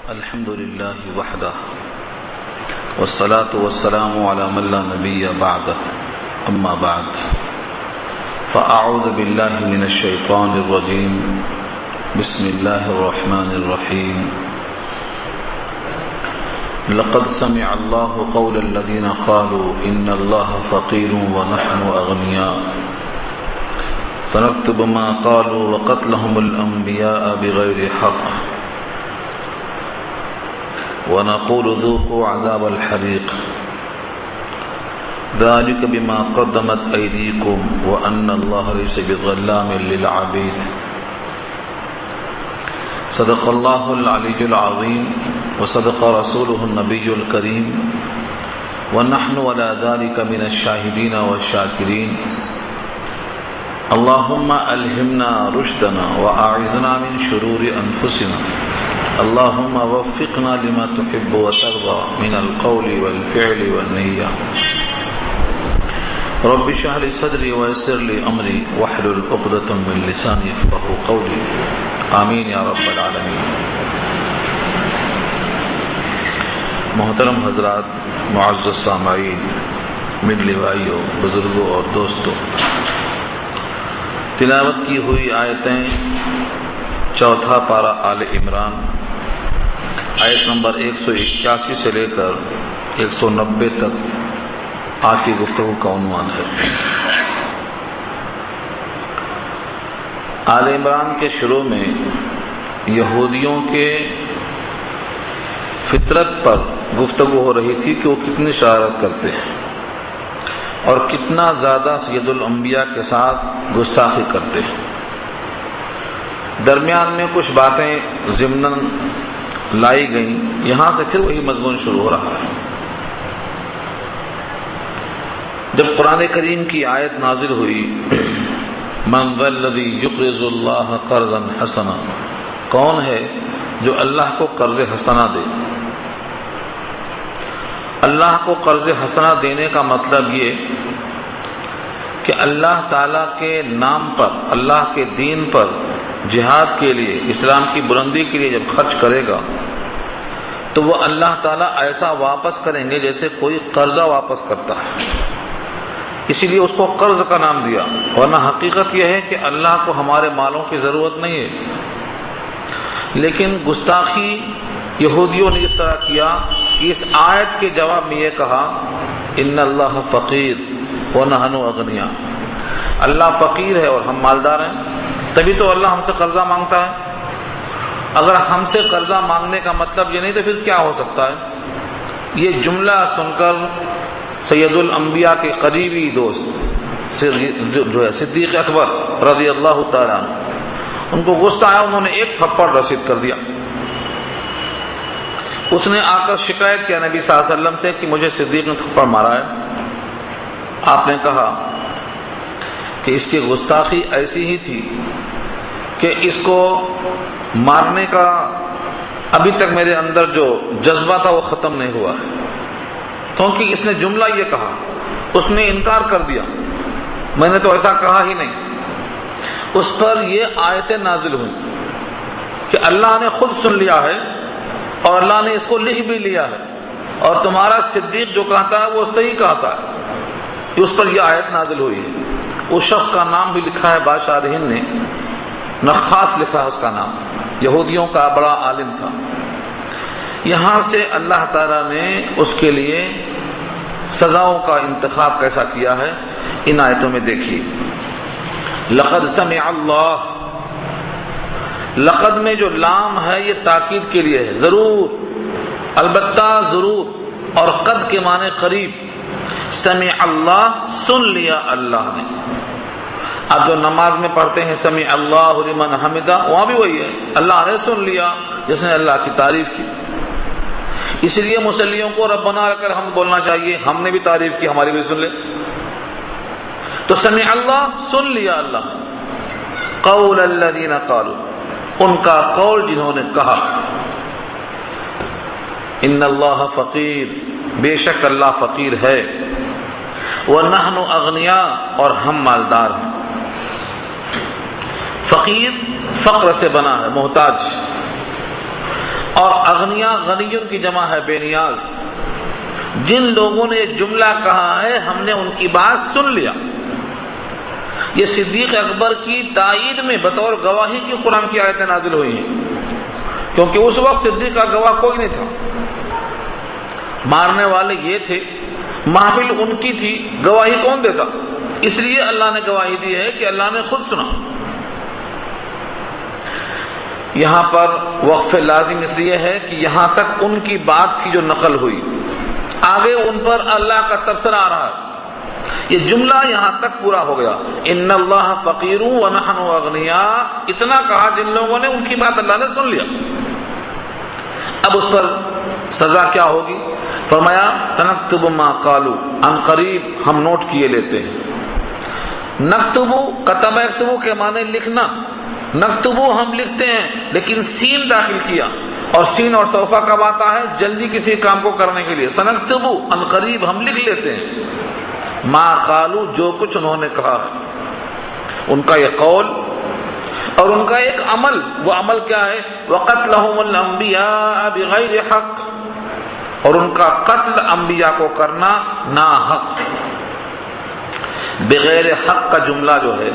الحمد لله وحده والصلاة والسلام على من لا نبي بعده أما بعد فأعوذ بالله من الشيطان الرجيم بسم الله الرحمن الرحيم لقد سمع الله قول الذين قالوا إن الله فقير ونحن أغنياء فنكتب ما قالوا وقتلهم الأنبياء بغير حق ونقول ذوقوا عذاب الحريق ذلك بما قدمت أيديكم وأن الله ليس بظلام للعبيد صدق الله العلي العظيم وصدق رسوله النبي الكريم ونحن على ذلك من الشاهدين والشاكرين اللهم ألهمنا رشدنا وأعذنا من شرور أنفسنا اللهم وفقنا لما تحب وترضى من القول والفعل والنية رب اشرح لي صدري ويسر لي أمري واحلل عقدة من لساني يفقهوا قولي آمین یا رب العالمین۔ محترم حضرات، معزز سامعین، مڈلی بھائیوں، بزرگوں اور دوستوں، تلاوت کی ہوئی آیتیں چوتھا پارہ آل عمران آیت نمبر 181 سے لے کر 190 تک آج کی گفتگو کا عنوان ہے۔ آل عمران کے شروع میں یہودیوں کے فطرت پر گفتگو ہو رہی تھی کہ وہ کتنی شرارت کرتے ہیں اور کتنا زیادہ سید الانبیاء کے ساتھ گستاخی کرتے ہیں۔ درمیان میں کچھ باتیں ضمناً لائی گئیں، یہاں سے پھر وہی مضمون شروع ہو رہا ہے۔ جب قرآن کریم کی آیت نازل ہوئی من ذا الذی یقرض اللہ قرضا حسنا، کون ہے جو اللہ کو قرض حسنا دے؟ اللہ کو قرض حسنا دینے کا مطلب یہ کہ اللہ تعالیٰ کے نام پر، اللہ کے دین پر، جہاد کے لیے، اسلام کی بلندی کے لیے جب خرچ کرے گا تو وہ اللہ تعالیٰ ایسا واپس کریں گے جیسے کوئی قرضہ واپس کرتا ہے، اسی لیے اس کو قرض کا نام دیا۔ ورنہ حقیقت یہ ہے کہ اللہ کو ہمارے مالوں کی ضرورت نہیں ہے، لیکن گستاخی یہودیوں نے اس طرح کیا کہ اس آیت کے جواب میں یہ کہا ان اللہ فقیر ونحن اغنیاء، اللہ فقیر ہے اور ہم مالدار ہیں، تبھی تو اللہ ہم سے قرضہ مانگتا ہے۔ اگر ہم سے قرضہ مانگنے کا مطلب یہ نہیں تو پھر کیا ہو سکتا ہے؟ یہ جملہ سن کر سید الانبیاء کے قریبی دوست جو ہے صدیق اکبر رضی اللہ تعالیٰ عنہ، ان کو غصہ آیا، انہوں نے ایک تھپڑ رسید کر دیا۔ اس نے آ کر شکایت کیا نبی صلی اللہ علیہ وسلم سے کہ مجھے صدیق نے تھپڑ مارا ہے۔ آپ نے کہا کہ اس کی گستاخی ایسی ہی تھی کہ اس کو مارنے کا ابھی تک میرے اندر جو جذبہ تھا وہ ختم نہیں ہوا ہے، کیونکہ اس نے جملہ یہ کہا، اس نے انکار کر دیا، میں نے تو ایسا کہا ہی نہیں۔ اس پر یہ آیتیں نازل ہوئی کہ اللہ نے خود سن لیا ہے اور اللہ نے اس کو لکھ بھی لیا ہے، اور تمہارا صدیق جو کہتا ہے وہ صحیح کہتا ہے، اس پر یہ آیت نازل ہوئی ہے۔ اس شخص کا نام بھی لکھا ہے بادشاہ ہند نے، نخاس لکھا ہے اس کا نام، یہودیوں کا بڑا عالم تھا۔ یہاں سے اللہ تعالیٰ نے اس کے لیے سزاؤں کا انتخاب کیسا کیا ہے ان آیتوں میں دیکھیے۔ لقد سمع اللہ، لقد میں جو لام ہے یہ تاکید کے لیے ہے، ضرور، البتہ، ضرور، اور قد کے معنی قریب۔ سمع اللہ، سن لیا اللہ نے۔ آپ جو نماز میں پڑھتے ہیں سمع اللہ لمن حمدہ، وہاں بھی وہی ہے، اللہ نے سن لیا جس نے اللہ کی تعریف کی۔ اس لیے مصلیوں کو ربنا کر ہم بولنا چاہیے، ہم نے بھی تعریف کی، ہماری بھی سن لے۔ تو سمع اللہ، سن لیا اللہ، قول الذین قالوا، ان کا قول جنہوں نے کہا، ان اللہ فقیر، بے شک اللہ فقیر ہے، ونحن اغنیاء، اور ہم مالدار ہیں۔ فقیر فقر سے بنا ہے، محتاج، اور اغنیا غنیون کی جمع ہے بے نیاز. جن لوگوں نے یہ جملہ کہا ہے ہم نے ان کی بات سن لیا. یہ صدیق اکبر کی تائید میں بطور گواہی کی قرآن کی آیتیں نازل ہوئی ہیں، کیونکہ اس وقت صدیق کا گواہ کوئی نہیں تھا. مارنے والے یہ تھے، محفل ان کی تھی، گواہی کون دیتا؟ اس لیے اللہ نے گواہی دی ہے کہ اللہ نے خود سنا. یہاں پر وقف لازم اس لیے ہے کہ یہاں تک ان کی بات کی جو نقل ہوئی، آگے ان پر اللہ کا تبصرہ آ رہا ہے. یہ جملہ یہاں تک پورا ہو گیا. ان اللہ فقیر ونحن اغنیاء، اتنا کہا جن لوگوں نے، ان کی بات اللہ نے سن لیا. اب اس پر سزا کیا ہوگی؟ فرمایا سنکتب ما قالوا، عن قریب ہم نوٹ کیے لیتے ہیں. نکتبو، کتب یکتبو کے معنی لکھنا، نکتبو ہم لکھتے ہیں، لیکن سین داخل کیا، اور سین اور توفہ کب آتا ہے؟ جلدی کسی کام کو کرنے کے لیے. سنکتبو عن قریب ہم لکھ لیتے ہیں، ما قالوا جو کچھ انہوں نے کہا ہے. ان کا یہ قول اور ان کا ایک عمل، وہ عمل کیا ہے؟ وقتلهم الانبیاء بغیر حق، اور ان کا قتل انبیاء کو کرنا نا حق. بغیر حق کا جملہ جو ہے،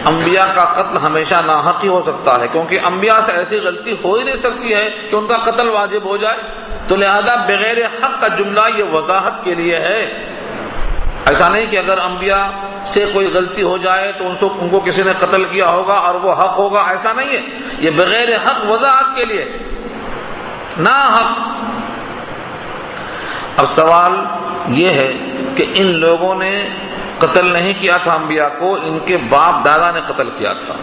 انبیاء کا قتل ہمیشہ ناحق ہی ہو سکتا ہے، کیونکہ انبیاء سے ایسی غلطی ہو ہی نہیں سکتی ہے کہ ان کا قتل واجب ہو جائے. تو لہذا بغیر حق کا جملہ یہ وضاحت کے لیے ہے. ایسا نہیں کہ اگر انبیاء سے کوئی غلطی ہو جائے تو ان کو کسی نے قتل کیا ہوگا اور وہ حق ہوگا، ایسا نہیں ہے. یہ بغیر حق وضاحت کے لیے، نا حق. اب سوال یہ ہے کہ ان لوگوں نے قتل نہیں کیا تھا انبیاء کو، ان کے باپ دادا نے قتل کیا تھا.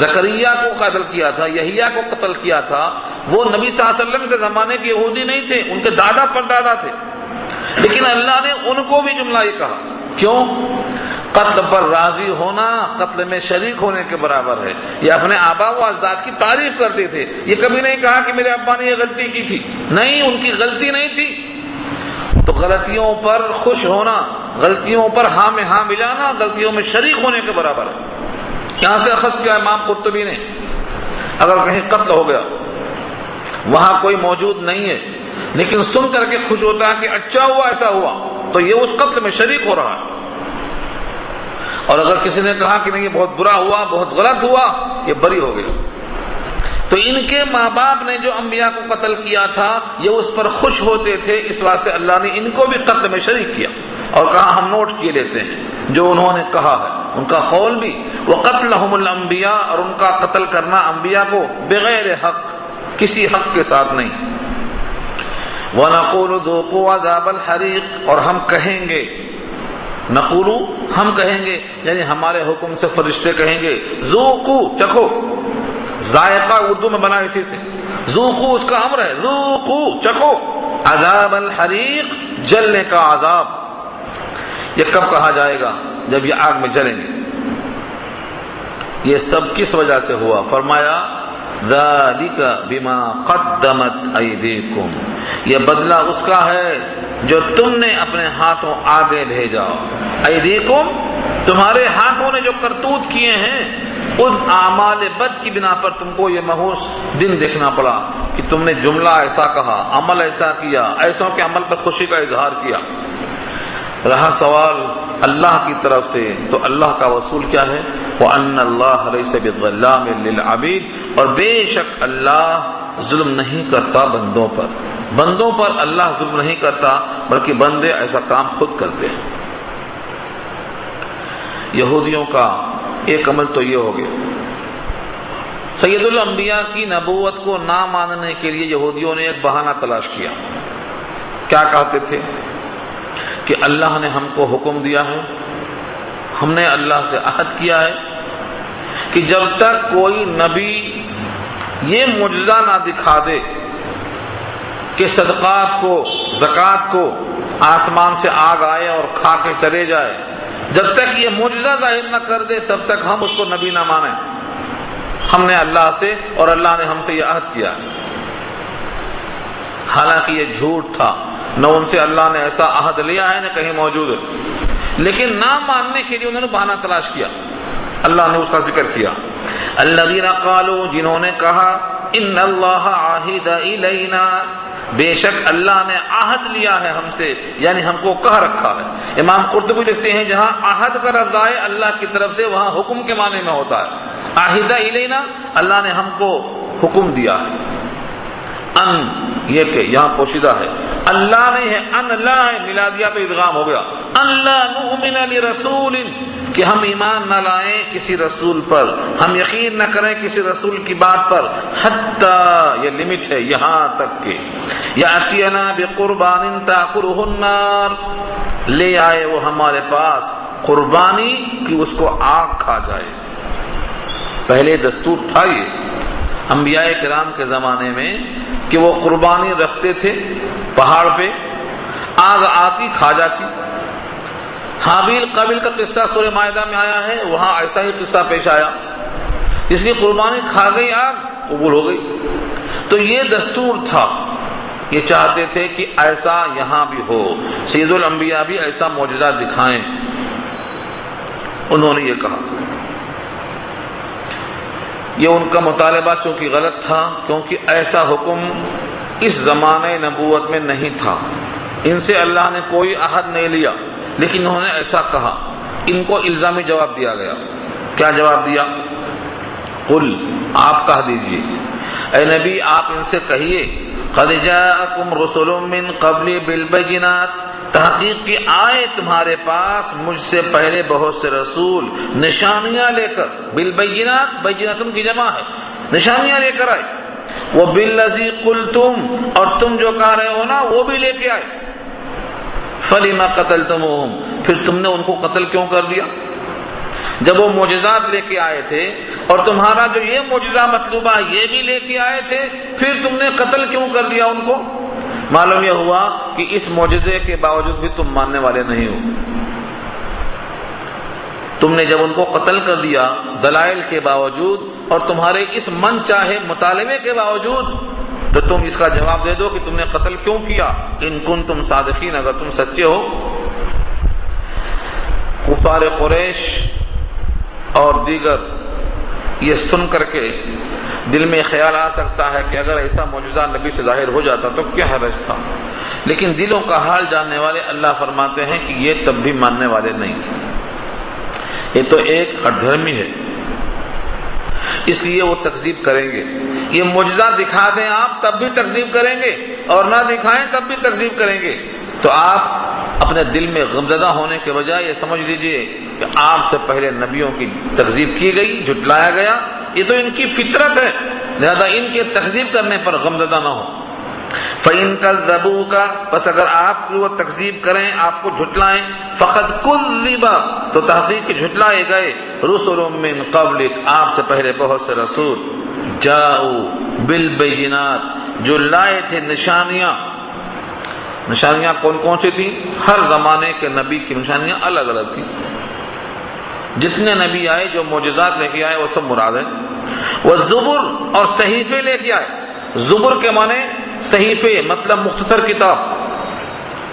زکریا کو قتل کیا تھا، یحییٰ کو قتل کیا تھا. وہ نبی صلی اللہ علیہ وسلم کے زمانے کے یہودی نہیں تھے، ان کے دادا پر دادا تھے. لیکن اللہ نے ان کو بھی جملہ یہ کہا. کیوں؟ قتل پر راضی ہونا قتل میں شریک ہونے کے برابر ہے. یہ اپنے آبا و اجداد کی تعریف کرتے تھے. یہ کبھی نہیں کہا کہ میرے ابا نے یہ غلطی کی تھی. نہیں، ان کی غلطی نہیں تھی. تو غلطیوں پر خوش ہونا، غلطیوں پر ہاں میں ہاں ملانا غلطیوں میں شریک ہونے کے برابر ہے. یہاں سے اخذ کیا امام قرطبی نے، اگر کہیں قتل ہو گیا، وہاں کوئی موجود نہیں ہے، لیکن سن کر کے خوش ہوتا ہے کہ اچھا ہوا ایسا ہوا، تو یہ اس قتل میں شریک ہو رہا ہے. اور اگر کسی نے کہا کہ نہیں یہ بہت برا ہوا، بہت غلط ہوا، یہ بری ہو گیا. تو ان کے ماں باپ نے جو انبیاء کو قتل کیا تھا، یہ اس پر خوش ہوتے تھے، اس واسطے اللہ نے ان کو بھی قتل میں شریک کیا اور کہا ہم نوٹ کیے لیتے ہیں جو انہوں نے کہا ہے. ان کا قول بھی وقتلهم الانبیاء، اور ان کا قتل کرنا انبیاء کو بغیر حق، کسی حق کے ساتھ نہیں. وَنَقُولُ ذُوقُوا عَذَابَ الْحَرِيقِ، اور ہم کہیں گے، نقولو ہم کہیں گے، یعنی ہمارے حکم سے فرشتے کہیں گے، ذوقوا چکھو. ذائقہ اردو میں بنا اسی سے، ذوقوا اس کا امر ہے، ذوقوا چکھو عذاب الحریق، جلنے کا عذاب. یہ کب کہا جائے گا؟ جب یہ آگ میں جلیں گے. یہ سب کس وجہ سے ہوا؟ فرمایا ذالک بما قدمت ایدیکم، یہ بدلہ اس کا ہے جو تم نے اپنے ہاتھوں آگے بھیجا. ایدیکم، تمہارے ہاتھوں نے جو کرتوت کیے ہیں، اس اعمال بد کی بنا پر تم کو یہ مہوس دن دیکھنا پڑا کہ تم نے جملہ ایسا کہا، عمل ایسا کیا، ایسوں کے عمل پر خوشی کا اظہار کیا. رہا سوال اللہ کی طرف سے، تو اللہ کا وصول کیا ہے؟ وَأَنَّ اللَّهَ لَيْسَ بِظَلَّامٍ لِّلْعَبِيدِ، اور بے شک اللہ ظلم نہیں کرتا بندوں پر. بندوں پر اللہ ظلم نہیں کرتا، بلکہ بندے ایسا کام خود کرتے ہیں. یہودیوں کا ایک عمل تو یہ ہو گیا. سید الانبیاء کی نبوت کو نہ ماننے کے لیے یہودیوں نے ایک بہانہ تلاش کیا. کیا کہتے تھے؟ کہ اللہ نے ہم کو حکم دیا ہے، ہم نے اللہ سے عہد کیا ہے کہ جب تک کوئی نبی یہ معجزہ نہ دکھا دے کہ صدقات کو، زکوٰۃ کو آسمان سے آگ آئے اور کھا کے چلے جائے، جب تک یہ معجزہ ظاہر نہ کر دے تب تک ہم اس کو نبی نہ مانیں. ہم نے اللہ سے اور اللہ نے ہم سے یہ عہد کیا. حالانکہ یہ جھوٹ تھا، نہ ان سے اللہ نے ایسا عہد لیا ہے نہ کہیں موجود ہے، لیکن نہ ماننے کے لیے انہوں نے بہانہ تلاش کیا. اللہ نے اس کا ذکر کیا. الذین قالوا، جنہوں نے کہا ان اللہ عہد الینا، بے شک اللہ نے عہد لیا ہے ہم سے، یعنی ہم کو کہہ رکھا ہے۔ امام قرطبی لکھتے ہیں جہاں عہد کا لفظ آئے اللہ کی طرف سے وہاں حکم کے معنی میں ہوتا ہے۔ عہد الینا، اللہ نے ہم کو حکم دیا ہے۔ ان یہ کہ یہاں پوشیدہ ہے، اللہ نہیں ہے، ان اللہ ہے، ملادیہ پہ ادغام ہو گیا۔ اللہ نؤمن لرسول، کہ ہم ایمان نہ لائیں کسی رسول پر، ہم یقین نہ کریں کسی رسول کی بات پر، حتی یہ لمٹ ہے یہاں تک کہ یاتینا بقربان تاکلہ النار، لے آئے وہ ہمارے پاس قربانی کہ اس کو آگ کھا جائے۔ پہلے دستور تھا یہ انبیاء کرام کے زمانے میں کہ وہ قربانی رکھتے تھے، پہاڑ پہ آگ آتی کھا جاتی۔ حابیل قابیل کا قصہ سورہ مائدہ میں آیا ہے، وہاں ایسا ہی قصہ پیش آیا، اس لیے قربانی کھا گئی، آگ قبول ہو گئی۔ تو یہ دستور تھا، یہ چاہتے تھے کہ ایسا یہاں بھی ہو، سید الانبیاء بھی ایسا معجزہ دکھائیں۔ انہوں نے یہ کہا، یہ ان کا مطالبہ چونکہ غلط تھا، کیونکہ ایسا حکم اس زمانے نبوت میں نہیں تھا، ان سے اللہ نے کوئی عہد نہیں لیا، لیکن انہوں نے ایسا کہا۔ ان کو الزامی جواب دیا گیا۔ کیا جواب دیا؟ قل، آپ کہہ دیجئے، اے نبی آپ ان سے کہیے، قد جاءکم رسل من قبل بالبینات، تحقیق کہ آئے تمہارے پاس مجھ سے پہلے بہت سے رسول نشانیاں لے کر، بالبینات بیناتن کی جمع ہے، نشانیاں لے کر آئے، وبالذی قلتم، اور تم جو کہہ رہے ہو نا وہ بھی لے کے آئے، فلما قتلتموہم، پھر تم نے ان کو قتل کیوں کر دیا؟ جب وہ معجزات لے کے آئے تھے اور تمہارا جو یہ معجزہ مطلوبہ یہ بھی لے کے آئے تھے، پھر تم نے قتل کیوں کر دیا ان کو؟ معلوم یہ ہوا کہ اس معجزے کے باوجود بھی تم ماننے والے نہیں ہو۔ تم نے جب ان کو قتل کر دیا دلائل کے باوجود اور تمہارے اس من چاہے مطالبے کے باوجود، تو تم اس کا جواب دے دو کہ تم نے قتل کیوں کیا، ان کنتم صادقین، اگر تم سچے ہو۔ کفار قریش اور دیگر یہ سن کر کے دل میں خیال آ سکتا ہے کہ اگر ایسا معجزہ نبی سے ظاہر ہو جاتا تو کیا حرج تھا، لیکن دلوں کا حال جاننے والے اللہ فرماتے ہیں کہ یہ تب بھی ماننے والے نہیں، یہ تو ایک ہٹ دھرمی ہے، اس لیے وہ تکذیب کریں گے۔ یہ معجزہ دکھا دیں آپ تب بھی تکذیب کریں گے، اور نہ دکھائیں تب بھی تکذیب کریں گے۔ تو آپ اپنے دل میں غمزدہ ہونے کے بجائے یہ سمجھ لیجئے کہ آپ سے پہلے نبیوں کی تکذیب کی گئی، جھٹلایا گیا، یہ تو ان کی فطرت ہے، لہذا ان کے تکذیب کرنے پر غمزدہ نہ ہو۔ فَإِن كَذَّبُوكَ، پس اگر آپ کی وہ تکذیب کریں، آپ کو جھٹلائیں، فَقَدْ كُذِّبَ، تو تحقیق کے جھٹلائے گئے، رُسُلٌ مِّن قَبْلِكَ، آپ سے پہلے بہت سے رسول، جاؤ بالبینات، جو لائے تھے نشانیاں۔ نشانیاں کون کون سی تھیں؟ ہر زمانے کے نبی کی نشانیاں الگ الگ تھیں، جتنے نبی آئے جو معجزات لے کے آئے وہ سب مراد ہے۔ وہ زبر، اور صحیفے لے کے آئے، زبر کے معنی صحیفے مطلب مختصر کتاب،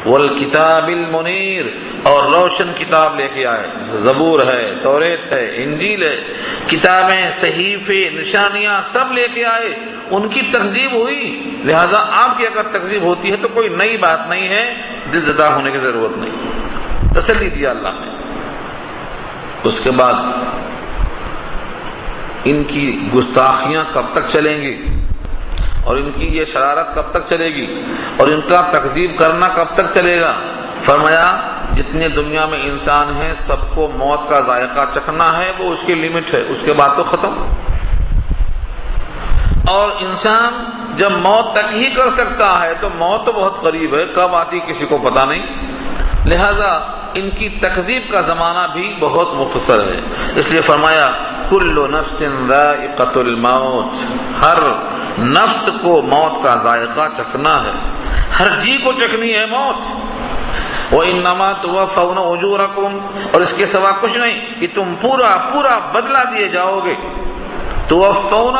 والکتاب المنیر، اور روشن کتاب لے کے آئے، زبور ہے، توریت ہے، انجیل ہے، کتابیں، صحیفے، نشانیاں سب لے کے آئے، ان کی تکذیب ہوئی، لہذا آپ کی اگر تکذیب ہوتی ہے تو کوئی نئی بات نہیں ہے، دل زدہ ہونے کی ضرورت نہیں، تسلی دیا اللہ نے۔ اس کے بعد ان کی گستاخیاں کب تک چلیں گی اور ان کی یہ شرارت کب تک چلے گی اور ان کا تکذیب کرنا کب تک چلے گا؟ فرمایا جتنے دنیا میں انسان ہیں سب کو موت کا ذائقہ چکھنا ہے، وہ اس کی لمٹ ہے، اس کے بعد تو ختم۔ اور انسان جب موت تک ہی کر سکتا ہے تو موت تو بہت قریب ہے، کب آتی کسی کو پتہ نہیں، لہذا ان کی تکذیب کا زمانہ بھی بہت مختصر ہے۔ اس لیے فرمایا کل نفس ذائقۃ الموت، ہر نفس کو موت کا ذائقہ چکھنا ہے، ہر جی کو چکھنی ہے موت۔ وَإِنَّمَا تُوَفَّوْنَ أُجُورَكُمْ، اور اس کے سوا کچھ نہیں کہ تم پورا پورا بدلہ دیے جاؤ گے، توفون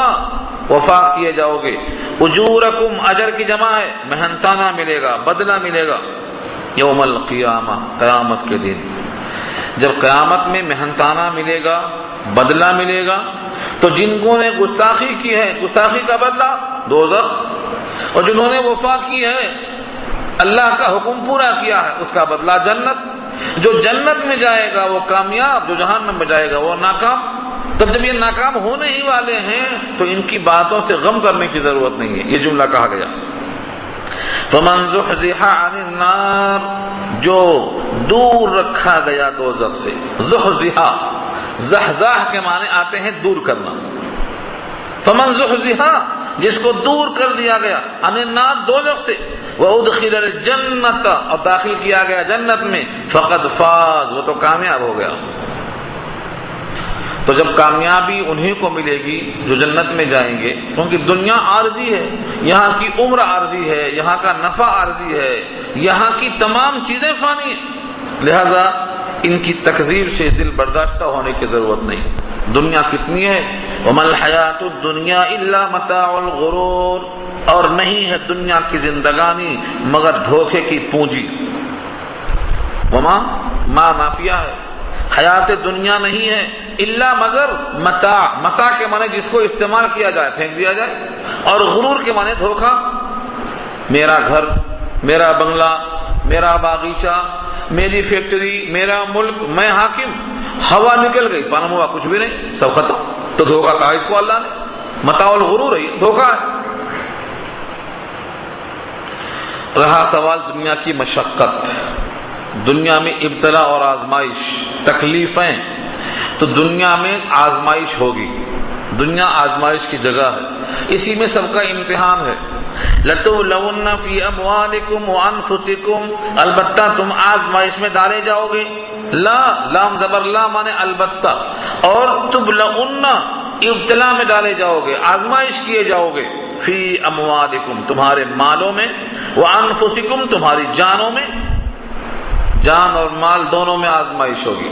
وفا کیے جاؤ گے، اجورکم اجر کی جمع ہے، محنتانہ ملے گا، بدلہ ملے گا، یوم القیامہ، قیامت کے دن، جب قیامت میں محنتانہ ملے گا، بدلہ ملے گا، تو جنہوں نے گستاخی کی ہے گستاخی کا بدلہ دوزخ، اور جنہوں نے وفا کی ہے اللہ کا حکم پورا کیا ہے اس کا بدلہ جنت۔ جو جنت میں جائے گا وہ کامیاب، جو جہنم میں جائے گا وہ ناکام۔ تب جب یہ ناکام ہونے ہی والے ہیں تو ان کی باتوں سے غم کرنے کی ضرورت نہیں ہے۔ یہ جملہ کہا گیا فَمَنْ زُحْزِحَ عَنِ النَّارِ، جو دور رکھا گیا دوزخ سے۔ زحزح زحزاح کے معنی آتے ہیں دور کرنا۔ فَمَنْ زُحْزِحَ جس کو دور کر دیا گیا عن النار دوزخ سے، وَأُدْخِلَ الْجَنَّةَ اور داخل کیا گیا جنت میں، فَقَدْ فَازَ وہ تو کامیاب ہو گیا۔ تو جب کامیابی انہی کو ملے گی جو جنت میں جائیں گے، کیونکہ دنیا عارضی ہے، یہاں کی عمر عارضی ہے، یہاں کا نفع عارضی ہے، یہاں کی تمام چیزیں فانی ہیں، لہذا ان کی تکذیب سے دل برداشتہ ہونے کی ضرورت نہیں۔ دنیا کتنی ہے؟ وَمَا الْحَيَاةُ الدُّنْيَا إِلَّا مَتَاعُ الْغُرُورِ، اور نہیں ہے دنیا کی زندگانی مگر دھوکے کی پونجی۔ وما ما نافیہ ہے، حیات دنیا نہیں ہے الا مگر متاع، متاع کے معنی جس کو استعمال کیا جائے پھینک دیا جائے، اور غرور کے معنی دھوکا۔ میرا گھر، میرا بنگلہ، میرا باغیچہ، میری فیکٹری، میرا ملک، میں حاکم، ہوا نکل گئی، پانم ہوا کچھ بھی نہیں، سب ختم۔ تو دھوکا کہا اس کو اللہ نے، متاع الغرور ہے، دھوکا ہے۔ رہا سوال دنیا کی مشقت، دنیا میں ابتلا اور آزمائش، تکلیفیں، تو دنیا میں آزمائش ہوگی، دنیا آزمائش کی جگہ ہے، اسی میں سب کا امتحان ہے۔ لَتُبْلَوُنَّ فِي أَمْوَالِكُمْ وَأَنفُسِكُمْ، البتہ تم آزمائش میں ڈالے جاؤ گے، لا لام زبر لا مانے البتہ، اور تبلغن ابتلا میں ڈالے جاؤ گے، آزمائش کیے جاؤ گے، فی اموالکم تمہارے مالوں میں، وانفسکم تمہاری جانوں میں، جان اور مال دونوں میں آزمائش ہوگی۔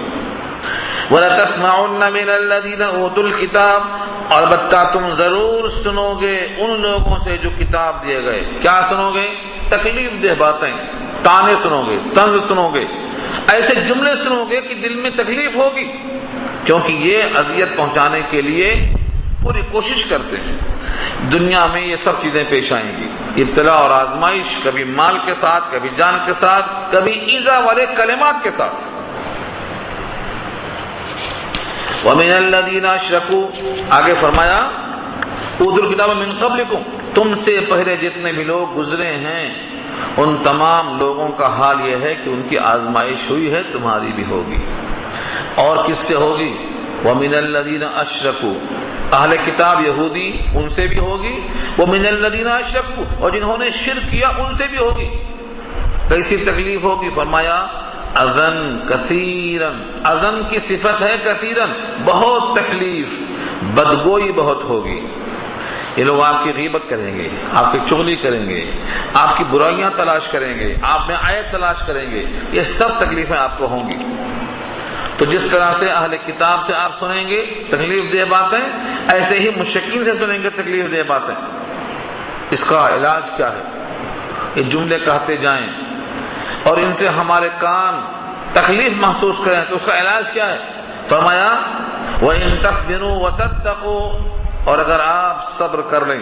وَلَتَسْمَعُنَّ مِنَ الَّذِينَ أُوتُوا الْكِتَابَ، اور البتہ تم ضرور سنو گے ان لوگوں سے جو کتاب دیے گئے۔ کیا سنو گے؟ تکلیف دہ باتیں، تانے سنو گے، طنز سنو گے، ایسے جملے سنو گے کہ دل میں تکلیف ہوگی، کیونکہ یہ اذیت پہنچانے کے لیے پوری کوشش کرتے ہیں۔ دنیا میں یہ سب چیزیں پیش آئیں گی، ابتلا اور آزمائش، کبھی مال کے ساتھ، کبھی جان کے ساتھ، کبھی ایذا والے کلمات کے ساتھ۔ وَمِنَ الَّذِينَ أَشْرَكُوا، آگے فرمایا اُوتُوا الْكِتَابَ مِنْ قَبْلِكُمْ، تم سے پہلے جتنے بھی لوگ گزرے ہیں ان تمام لوگوں کا حال یہ ہے کہ ان کی آزمائش ہوئی ہے، تمہاری بھی ہوگی۔ اور کس سے ہوگی؟ وَمِنَ الَّذِينَ أَشْرَكُوا، اہل کتاب یہودی ان سے بھی ہوگی، وَمِنَ الَّذِينَ أَشْرَكُوا، اور جنہوں نے شرک کیا ان سے بھی ہوگی۔ کیسی تکلیف ہوگی؟ فرمایا اذن کثیرن، اذن کی صفت ہے کثیرن، بہت تکلیف، بدگوئی بہت ہوگی۔ یہ لوگ آپ کی غیبت کریں گے، آپ کی چغلی کریں گے، آپ کی برائیاں تلاش کریں گے، آپ میں عیب تلاش کریں گے، یہ سب تکلیفیں آپ کو ہوں گی۔ تو جس طرح سے اہل کتاب سے آپ سنیں گے تکلیف دہ باتیں، ایسے ہی مشرکین سے سنیں گے تکلیف دہ باتیں۔ اس کا علاج کیا ہے؟ یہ جملے کہتے جائیں اور ان سے ہمارے کان تکلیف محسوس کریں تو اس کا علاج کیا ہے؟ فرمایا وَإِن تَصْبِرُوا وَتَتَّقُوا، اور اگر آپ صبر کر لیں،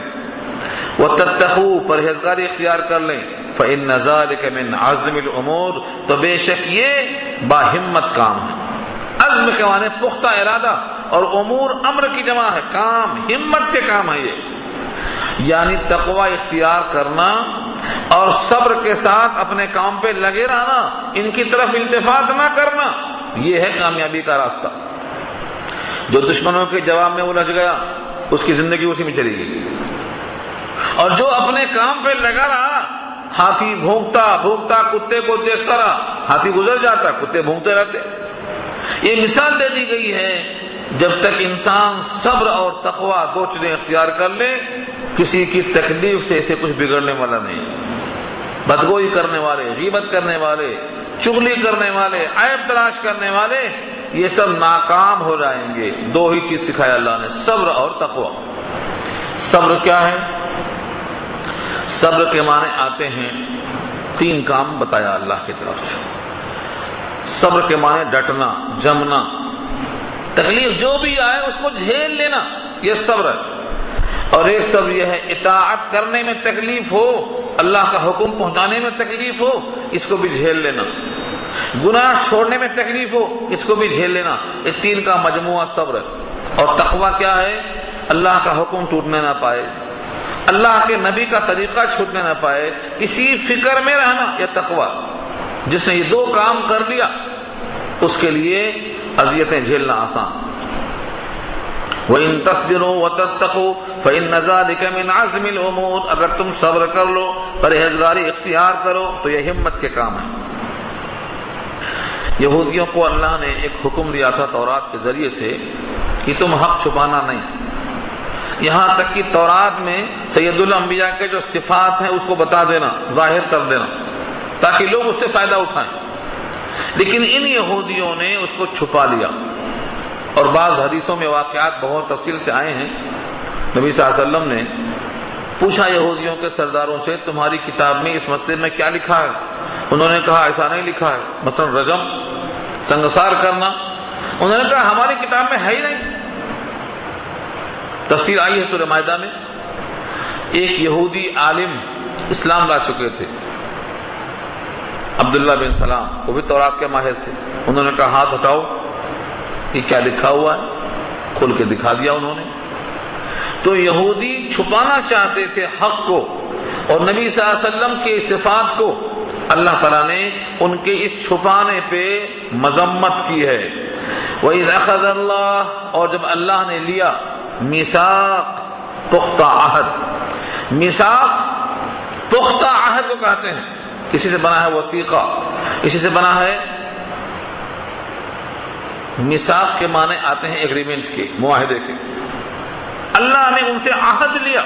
وَتَتَّقُوا پرہیزگاری اختیار کر لیں، فَإِنَّ ذَلِكَ مِنْ عَزْمِ الْأُمُورِ، تو بے شک یہ باہمت کام ہے۔ عزم کے معنی پختہ ارادہ، اور امور امر کی جمع ہے، کام ہمت کے کام ہے یہ، یعنی تقوی اختیار کرنا اور صبر کے ساتھ اپنے کام پہ لگے رہنا، ان کی طرف التفات نہ کرنا، یہ ہے کامیابی کا راستہ۔ جو دشمنوں کے جواب میں الجھ گیا اس کی زندگی اسی میں چلی گئی، اور جو اپنے کام پہ لگا رہا، ہاتھی بھونکتا بھونکتا کتے کو دیکھتا رہا، ہاتھی گزر جاتا، کتے بھونکتے رہتے۔ یہ مثال دے دی گئی ہے، جب تک انسان صبر اور تقوی دو چیزیں اختیار کر لے، کسی کی تکلیف سے اسے کچھ بگڑنے والا نہیں۔ بدگوئی کرنے والے، غیبت کرنے والے، چغلی کرنے والے، عیب تلاش کرنے والے، یہ سب ناکام ہو جائیں گے۔ دو ہی چیز سکھایا اللہ نے، صبر اور تقوی۔ صبر کیا ہے؟ صبر کے معنی آتے ہیں، تین کام بتایا اللہ کی طرف سے۔ صبر کے معنی ڈٹنا، جمنا، تکلیف جو بھی آئے اس کو جھیل لینا، یہ صبر ہے. اور ایک صبر یہ ہے اطاعت کرنے میں تکلیف ہو، اللہ کا حکم پہنچانے میں تکلیف ہو، اس کو بھی جھیل لینا. گناہ چھوڑنے میں تکلیف ہو، اس کو بھی جھیل لینا. اس تین کا مجموعہ صبر ہے. اور تقویٰ کیا ہے؟ اللہ کا حکم ٹوٹنے نہ پائے، اللہ کے نبی کا طریقہ چھوٹنے نہ پائے، اسی فکر میں رہنا. یہ تقویٰ. جس نے یہ دو کام کر لیا اس کے لیے اذیتیں جھیلنا آسان. وَإِن تَصْبِرُوا وَتَتَّقُوا فَإِنَّ ذَلِكَ مِنْ عَزْمِ الْأُمُورِ. اگر تم صبر کر لو، پرہیزگاری اختیار کرو تو یہ ہمت کے کام ہے. یہودیوں کو اللہ نے ایک حکم دیا تھا تورات کے ذریعے سے کہ تم حق چھپانا نہیں. یہاں تک کہ تورات میں سید الانبیاء کے جو صفات ہیں اس کو بتا دینا، ظاہر کر دینا تاکہ لوگ اس سے فائدہ اٹھائیں. لیکن ان یہودیوں نے اس کو چھپا لیا. اور بعض حدیثوں میں واقعات بہت تفصیل سے آئے ہیں. نبی صلی اللہ علیہ وسلم نے پوچھا یہودیوں کے سرداروں سے تمہاری کتاب میں اس مسئلے میں کیا لکھا ہے؟ انہوں نے کہا ایسا نہیں لکھا ہے، مثلا رجم، سنگسار کرنا. انہوں نے کہا ہماری کتاب میں ہے ہی نہیں. تفسیر آئی ہے سورہ مائدہ میں. ایک یہودی عالم اسلام لا چکے تھے، عبداللہ بن سلام، وہ بھی تورات کے ماہر تھے. انہوں نے کہا ہاتھ ہٹاؤ، یہ کیا لکھا ہوا ہے؟ کھول کے دکھا دیا انہوں نے. تو یہودی چھپانا چاہتے تھے حق کو اور نبی صلی اللہ علیہ وسلم کے صفات کو. اللہ تعالیٰ نے ان کے اس چھپانے پہ مذمت کی ہے. وَإِذْ أَخَذَ اللَّهُ، اور جب اللہ نے لیا میثاق، پختہ عہد. میثاق پختہ عہد کو کہتے ہیں. اسی سے بنا ہے وثیقہ، اسی سے بنا ہے. میثاق کے معنی آتے ہیں ایگریمنٹ کے، معاہدے کے. اللہ نے ان سے عہد لیا.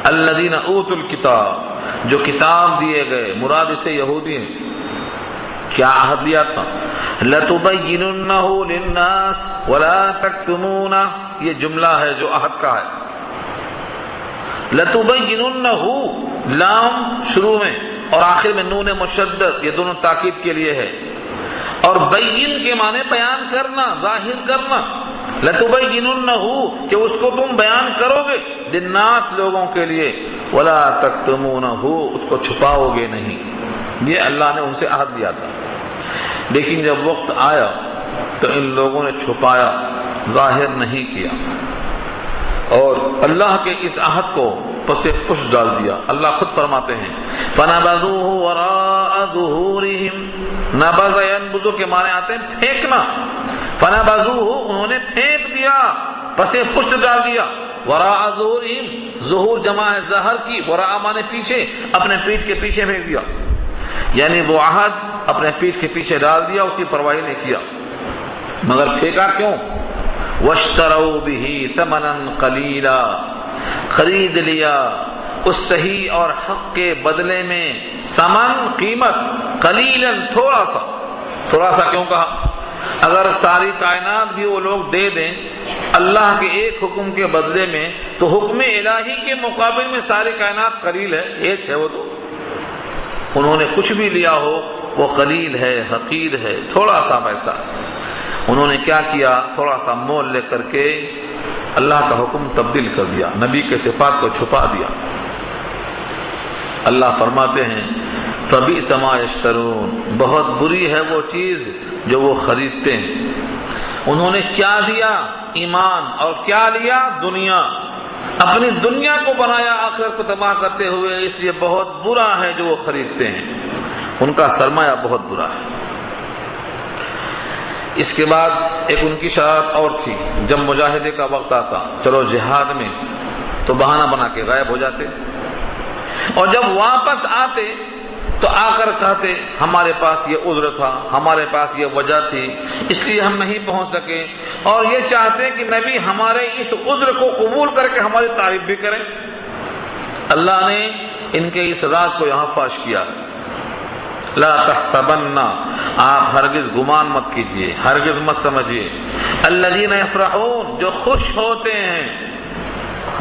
الذین اوتوا الکتاب، جو کتاب دیے گئے، مراد اس سے یہودی ہیں. کیا عہد لیا تھا؟ لَتُبَيِّنُنَّهُ لِلنَّاسِ وَلَا تَكْتُمُونَهُ. یہ جملہ ہے جو عہد کا ہے. لَتُبَيِّنُنَّهُ، لام شروع میں اور آخر میں نون مشدد، یہ دونوں تاکید کے لیے ہے. اور بین کے معنی بیان کرنا، ظاہر کرنا. لَتُبَيِّنُنَّهُ، کہ اس کو تم بیان کرو گے، للناس، لوگوں کے لیے. وَلَا تَكْتُمُونَهُ، اس کو چھپاؤ گے نہیں. یہ اللہ نے ان سے عہد لیا تھا. لیکن جب وقت آیا تو ان لوگوں نے چھپایا، ظاہر نہیں کیا اور اللہ کے اس عہد کو پس پش ڈال دیا. اللہ خود فرماتے ہیں فَنَبَذُوهُ وَرَاءَ ظُهُورِهِمْ. نبذ ينبذ کے معنی آتے ہیں پھینکنا. فَنَبَذُوهُ، انہوں نے پھینک دیا، پس پش ڈال دیا. وَرَاءَ ظُهُورِهِمْ، ظہور جمع ہے ظہر کی، وراء معنی پیچھے، اپنے پیٹھ کے پیچھے پھینک دیا. یعنی وہ عہد اپنے پیٹھ کے پیچھے ڈال دیا، اس کی پرواہ نہیں کیا. مگر پھینکا کیوں؟ وَاشْتَرَوْا بِهِ ثَمَنًا قَلِيلًا، خرید لیا اس صحیح اور حق کے بدلے میں ثمن، قیمت، قلیلاً، تھوڑا سا. تھوڑا سا کیوں کہا؟ اگر ساری کائنات بھی وہ لوگ دے دیں اللہ کے ایک حکم کے بدلے میں تو حکم الہی کے مقابل میں ساری کائنات قلیل ہے، ایک ہے وہ. تو انہوں نے کچھ بھی لیا ہو وہ قلیل ہے، حقیر ہے، تھوڑا سا پیسہ. انہوں نے کیا کیا؟ تھوڑا سا مول لے کر کے اللہ کا حکم تبدیل کر دیا، نبی کے صفات کو چھپا دیا. اللہ فرماتے ہیں فَبِئْسَ مَا يَشْتَرُونَ، بہت بری ہے وہ چیز جو وہ خریدتے ہیں. انہوں نے کیا دیا؟ ایمان. اور کیا لیا؟ دنیا. اپنی دنیا کو بنایا آخرت کو تباہ کرتے ہوئے. اس لیے بہت برا ہے جو وہ خریدتے ہیں. ان کا سرمایہ بہت برا ہے. اس کے بعد ایک ان کی شرارت اور تھی. جب مجاہدے کا وقت آتا، چلو جہاد میں، تو بہانہ بنا کے غائب ہو جاتے. اور جب واپس آتے تو آ کر کہتے ہمارے پاس یہ عذر تھا، ہمارے پاس یہ وجہ تھی، اس لیے ہم نہیں پہنچ سکے. اور یہ چاہتے کہ نبی ہمارے اس عذر کو قبول کر کے ہماری تعریف بھی کریں. اللہ نے ان کے اس راز کو یہاں فاش کیا. لا تحسبن، آپ ہرگز گمان مت کیجیے، ہرگز مت سمجھیے. الذین یفرحون، جو خوش ہوتے ہیں،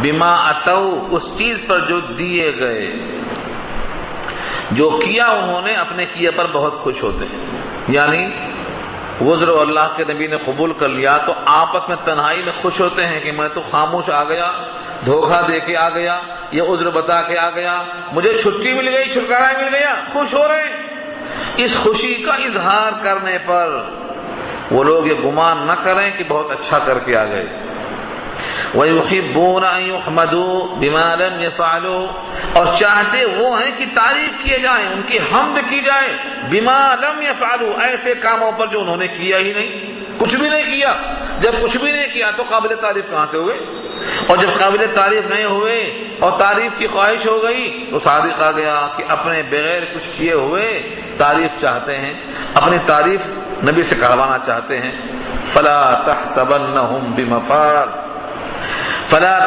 بما اتوا، اس چیز پر جو دیے گئے، جو کیا انہوں نے، اپنے کیے پر بہت خوش ہوتے ہیں. یعنی وزر اللہ کے نبی نے قبول کر لیا تو آپس میں تنہائی میں خوش ہوتے ہیں کہ میں تو خاموش آ گیا، دھوکہ دے کے آ گیا، یہ عذر بتا کے آ گیا، مجھے چھٹی مل گئی، چھٹکارا مل گیا، خوش ہو رہے ہیں۔ اس خوشی کا اظہار کرنے پر وہ لوگ یہ گمان نہ کریں کہ بہت اچھا کر کے آ گئے۔ وَيُحِبُّونَ أَن يُحْمَدُوا بِمَا لَمْ يَفْعَلُوا، اور چاہتے وہ ہیں کہ تعریف کیے جائیں، ان کی حمد کی جائے، بِمَا لَمْ يَفْعَلُوا، ایسے کاموں پر جو انہوں نے کیا ہی نہیں، کچھ بھی نہیں کیا۔ جب کچھ بھی نہیں کیا تو قابل تعریف کہاں سے ہوئے؟ اور جب قابل تعریف نہیں ہوئے اور تعریف کی خواہش ہو گئی تو صادق آ گیا کہ اپنے بغیر کچھ کیے ہوئے تعریف چاہتے ہیں، اپنی تعریف نبی سے کروانا چاہتے ہیں۔ فَلَا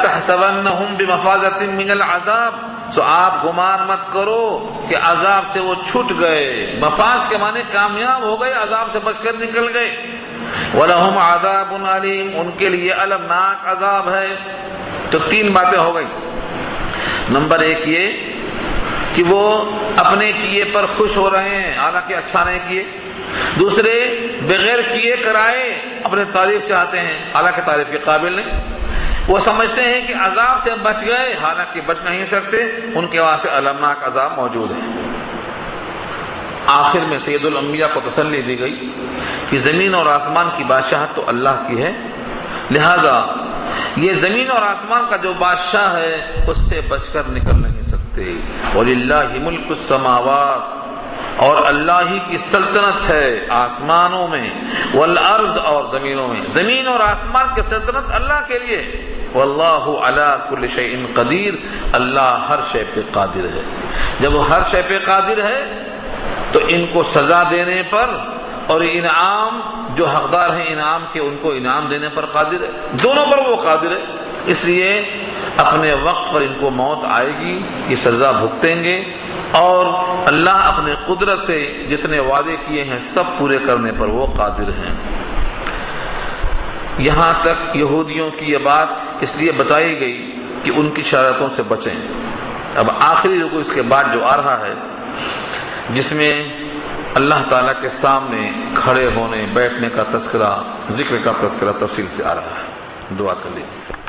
تَحْسَبَنَّهُمْ بِمَفَازَةٍ مِّنَ الْعَذَابِ، تو آپ گمان مت کرو کہ عذاب سے وہ چھٹ گئے، مفاز کے معنی کامیاب ہو گئے، عذاب سے بچ کر نکل گئے۔ وَلَهُمْ عَذَابٌ عَلِيمٌ، ان کے لیے المناک عذاب ہے۔ تو تین باتیں ہو گئی۔ نمبر ایک یہ کہ وہ اپنے کیے پر خوش ہو رہے ہیں حالانکہ اچھا نہیں کیے۔ دوسرے، بغیر کیے کرائے اپنے تعریف چاہتے ہیں حالانکہ تعریف کے قابل نہیں۔ وہ سمجھتے ہیں کہ عذاب سے بچ گئے حالانکہ بچ نہیں سکتے، ان کے واسطے المناک عذاب موجود ہے۔ آخر میں سید الانبیاء کو تسلی دی گئی کہ زمین اور آسمان کی بادشاہت تو اللہ کی ہے، لہذا یہ زمین اور آسمان کا جو بادشاہ ہے اس سے بچ کر نکل نہیں سکتے۔ وَلِلَّهِ مُلْكُ السَّمَاوَاتِ، اور اللہ ہی کی سلطنت ہے آسمانوں میں، والارض، اور زمینوں میں، زمین اور آسمان کی سلطنت اللہ کے لیے۔ واللہ علی کل شیء قدیر، اللہ ہر شے پہ قادر ہے۔ جب وہ ہر شے پہ قادر ہے تو ان کو سزا دینے پر اور انعام جو حقدار ہیں انعام کے ان کو انعام دینے پر قادر ہے، دونوں پر وہ قادر ہے۔ اس لیے اپنے وقت پر ان کو موت آئے گی، یہ سزا بھگتیں گے، اور اللہ اپنے قدرت سے جتنے وعدے کیے ہیں سب پورے کرنے پر وہ قادر ہیں۔ یہاں تک یہودیوں کی یہ بات اس لیے بتائی گئی کہ ان کی شرارتوں سے بچیں۔ اب آخری رکوع اس کے بعد جو آ رہا ہے جس میں اللہ تعالیٰ کے سامنے کھڑے ہونے بیٹھنے کا تذکرہ، ذکر کا تذکرہ تفصیل سے آ رہا ہے۔ دعا کر لیجیے۔